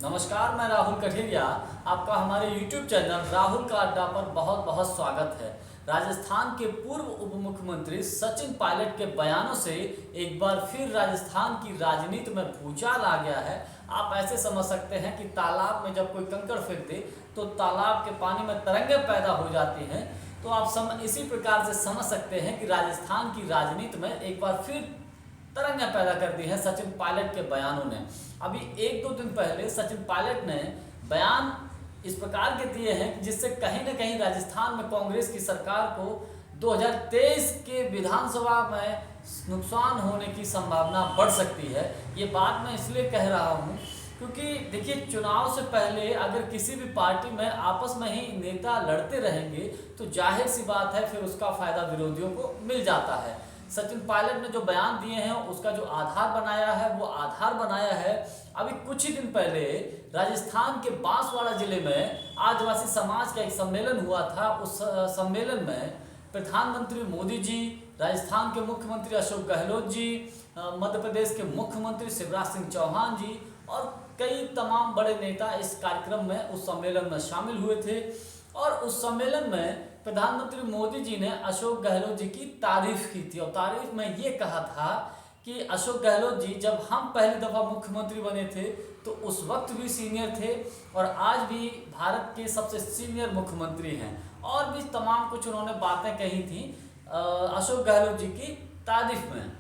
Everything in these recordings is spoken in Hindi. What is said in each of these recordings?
नमस्कार, मैं राहुल कठेरिया। आपका हमारे YouTube चैनल राहुल का अड्डा पर बहुत बहुत स्वागत है। राजस्थान के पूर्व उप मुख्यमंत्री सचिन पायलट के बयानों से एक बार फिर राजस्थान की राजनीति में भूचाल आ गया है। आप ऐसे समझ सकते हैं कि तालाब में जब कोई कंकड़ फेंक दे तो तालाब के पानी में तरंगे पैदा हो जाती हैं। तो आप इसी प्रकार से समझ सकते हैं कि राजस्थान की राजनीति में एक बार फिर तरंगे पैदा कर दी है सचिन पायलट के बयानों ने। अभी एक दो दिन पहले सचिन पायलट ने बयान इस प्रकार के दिए हैं कि जिससे कहीं ना कहीं राजस्थान में कांग्रेस की सरकार को 2023 के विधानसभा में नुकसान होने की संभावना बढ़ सकती है। ये बात मैं इसलिए कह रहा हूँ क्योंकि देखिए, चुनाव से पहले अगर किसी भी पार्टी में आपस में ही नेता लड़ते रहेंगे तो जाहिर सी बात है फिर उसका फायदा विरोधियों को मिल जाता है। सचिन पायलट ने जो बयान दिए हैं उसका जो आधार बनाया है अभी कुछ ही दिन पहले राजस्थान के बांसवाड़ा जिले में आदिवासी समाज का एक सम्मेलन हुआ था। उस सम्मेलन में प्रधानमंत्री मोदी जी, राजस्थान के मुख्यमंत्री अशोक गहलोत जी, मध्य प्रदेश के मुख्यमंत्री शिवराज सिंह चौहान जी और कई तमाम बड़े नेता इस कार्यक्रम में उस सम्मेलन में शामिल हुए थे। और उस सम्मेलन में प्रधानमंत्री मोदी जी ने अशोक गहलोत जी की तारीफ की थी और तारीफ में ये कहा था कि अशोक गहलोत जी जब हम पहली दफ़ा मुख्यमंत्री बने थे तो उस वक्त भी सीनियर थे और आज भी भारत के सबसे सीनियर मुख्यमंत्री हैं। और भी तमाम कुछ उन्होंने बातें कही थी अशोक गहलोत जी की तारीफ में।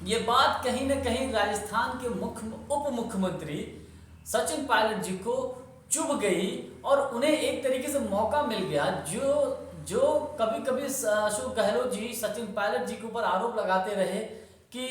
ये बात कहीं ना कहीं राजस्थान के उप मुख्यमंत्री सचिन पायलट जी को चुभ गई और उन्हें एक तरीके से मौका मिल गया जो कभी कभी अशोक गहलोत जी सचिन पायलट जी के ऊपर आरोप लगाते रहे कि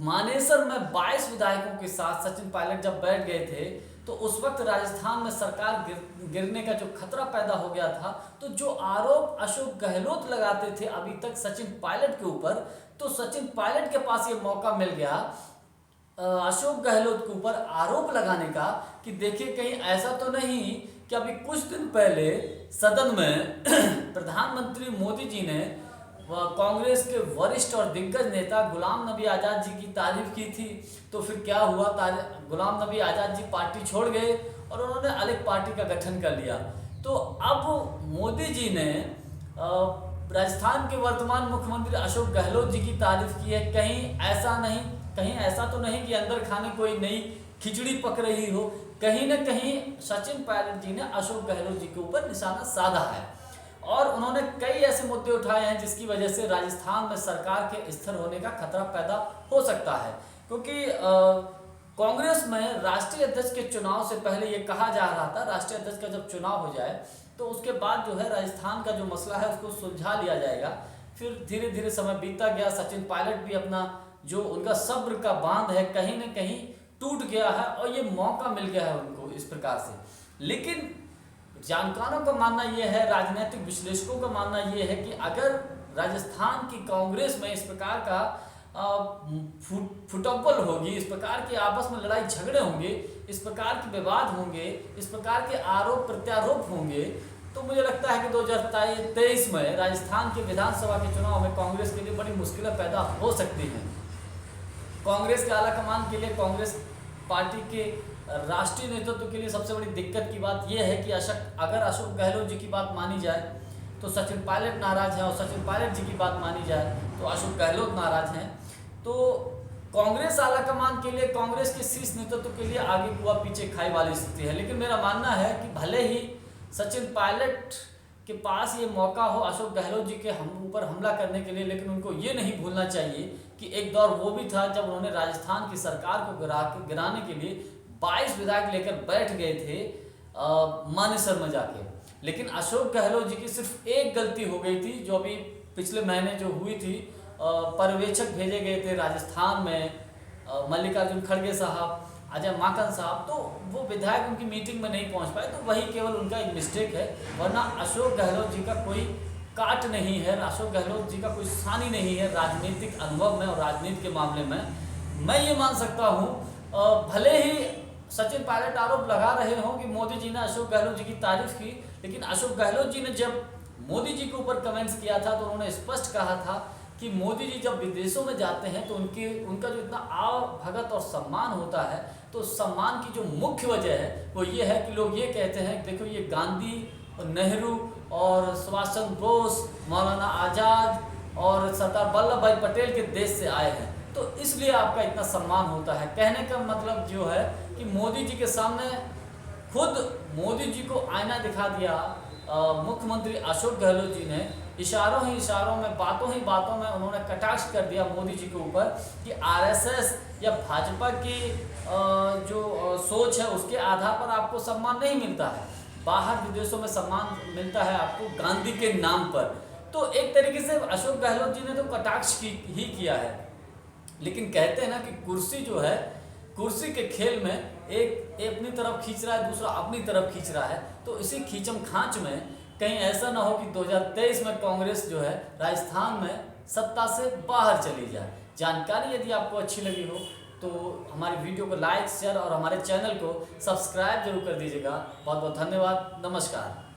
मानेसर में 22 विधायकों के साथ सचिन पायलट जब बैठ गए थे तो उस वक्त राजस्थान में सरकार गिरने का जो खतरा पैदा हो गया था। तो जो आरोप अशोक गहलोत लगाते थे अभी तक सचिन पायलट के ऊपर, तो सचिन पायलट के पास ये मौका मिल गया अशोक गहलोत के ऊपर आरोप लगाने का कि देखिए कहीं ऐसा तो नहीं कि अभी कुछ दिन पहले सदन में प्रधानमंत्री मोदी जी ने कांग्रेस के वरिष्ठ और दिग्गज नेता गुलाम नबी आज़ाद जी की तारीफ की थी। तो फिर क्या हुआ, गुलाम नबी आज़ाद जी पार्टी छोड़ गए और उन्होंने अलग पार्टी का गठन कर लिया। तो अब मोदी जी ने राजस्थान के वर्तमान मुख्यमंत्री अशोक गहलोत जी की तारीफ की है। कहीं ऐसा तो नहीं कि अंदर खाने कोई नई खिचड़ी पक रही हो। कहीं ना कहीं सचिन पायलट जी ने अशोक गहलोत जी के ऊपर निशाना साधा है और उन्होंने कई ऐसे मुद्दे उठाए हैं जिसकी वजह से राजस्थान में सरकार के स्थिर होने का खतरा पैदा हो सकता है। क्योंकि कांग्रेस में राष्ट्रीय अध्यक्ष के चुनाव से पहले ये कहा जा रहा था राष्ट्रीय अध्यक्ष का जब चुनाव हो जाए तो उसके बाद जो है राजस्थान का जो मसला है उसको सुलझा लिया जाएगा। फिर धीरे धीरे समय बीतता गया। सचिन पायलट भी अपना जो उनका सब्र का बांध है कहीं ना कहीं टूट गया है और ये मौका मिल गया है उनको इस प्रकार से। लेकिन जानकारों का मानना यह है, राजनीतिक विश्लेषकों का मानना यह है कि अगर राजस्थान की कांग्रेस में इस प्रकार का फुटबॉल होगी, इस प्रकार के आपस में लड़ाई झगड़े होंगे, इस प्रकार के विवाद होंगे, इस प्रकार के आरोप प्रत्यारोप होंगे, तो मुझे लगता है कि 2023 में राजस्थान के विधानसभा के चुनाव में कांग्रेस के लिए बड़ी मुश्किलें पैदा हो सकती हैं। कांग्रेस के आलाकमान के लिए, कांग्रेस पार्टी के राष्ट्रीय नेतृत्व के लिए सबसे बड़ी दिक्कत की बात यह है कि अगर अशोक गहलोत जी की बात मानी जाए तो सचिन पायलट नाराज हैं और सचिन पायलट जी की बात मानी जाए तो अशोक गहलोत नाराज हैं। तो कांग्रेस आलाकमान के लिए, कांग्रेस के शीर्ष नेतृत्व के लिए आगे हुआ पीछे खाई वाली स्थिति है। लेकिन मेरा मानना है कि भले ही सचिन पायलट के पास ये मौका हो अशोक गहलोत जी के ऊपर हमला करने के लिए, लेकिन उनको ये नहीं भूलना चाहिए कि एक दौर वो भी था जब उन्होंने राजस्थान की सरकार को गिराने के लिए 22 विधायक लेकर बैठ गए थे मानेसर में जाके। लेकिन अशोक गहलोत जी की सिर्फ एक गलती हो गई थी जो अभी पिछले महीने जो हुई थी, पर्यवेक्षक भेजे गए थे राजस्थान में, मल्लिकार्जुन खड़गे साहब, अजय माकन साहब, तो वो विधायक उनकी मीटिंग में नहीं पहुंच पाए। तो वही केवल उनका एक मिस्टेक है, वरना अशोक गहलोत जी का कोई काट नहीं है, अशोक गहलोत जी का कोई सानी नहीं है राजनीतिक अनुभव में और राजनीति के मामले में। मैं ये मान सकता हूँ भले ही सचिन पायलट आरोप लगा रहे हों कि मोदी जी ने अशोक गहलोत जी की तारीफ की, लेकिन अशोक गहलोत जी ने जब मोदी जी के ऊपर कमेंट्स किया था तो उन्होंने स्पष्ट कहा था कि मोदी जी जब विदेशों में जाते हैं तो उनका जो इतना आव भगत और सम्मान होता है तो सम्मान की जो मुख्य वजह है वो ये है कि लोग ये कहते हैं कि देखो ये गांधी और नेहरू और सुभाष चंद्र बोस, मौलाना आज़ाद और सरदार वल्लभ भाई पटेल के देश से आए हैं, तो इसलिए आपका इतना सम्मान होता है। कहने का मतलब जो है कि मोदी जी के सामने खुद मोदी जी को आईना दिखा दिया मुख्यमंत्री अशोक गहलोत जी ने। इशारों ही इशारों में, बातों ही बातों में उन्होंने कटाक्ष कर दिया मोदी जी के ऊपर कि आरएसएस या भाजपा की जो सोच है उसके आधार पर आपको सम्मान नहीं मिलता है, बाहर विदेशों में सम्मान मिलता है आपको गांधी के नाम पर। तो एक तरीके से अशोक गहलोत जी ने तो कटाक्ष ही किया है। लेकिन कहते हैं ना कि कुर्सी जो है, कुर्सी के खेल में एक अपनी तरफ खींच रहा है, दूसरा अपनी तरफ खींच रहा है। तो इसी खींचम खांच में कहीं ऐसा ना हो कि 2023 में कांग्रेस जो है राजस्थान में सत्ता से बाहर चली जाए। जानकारी यदि आपको अच्छी लगी हो तो हमारी वीडियो को लाइक, शेयर और हमारे चैनल को सब्सक्राइब जरूर कर दीजिएगा। बहुत बहुत धन्यवाद। नमस्कार।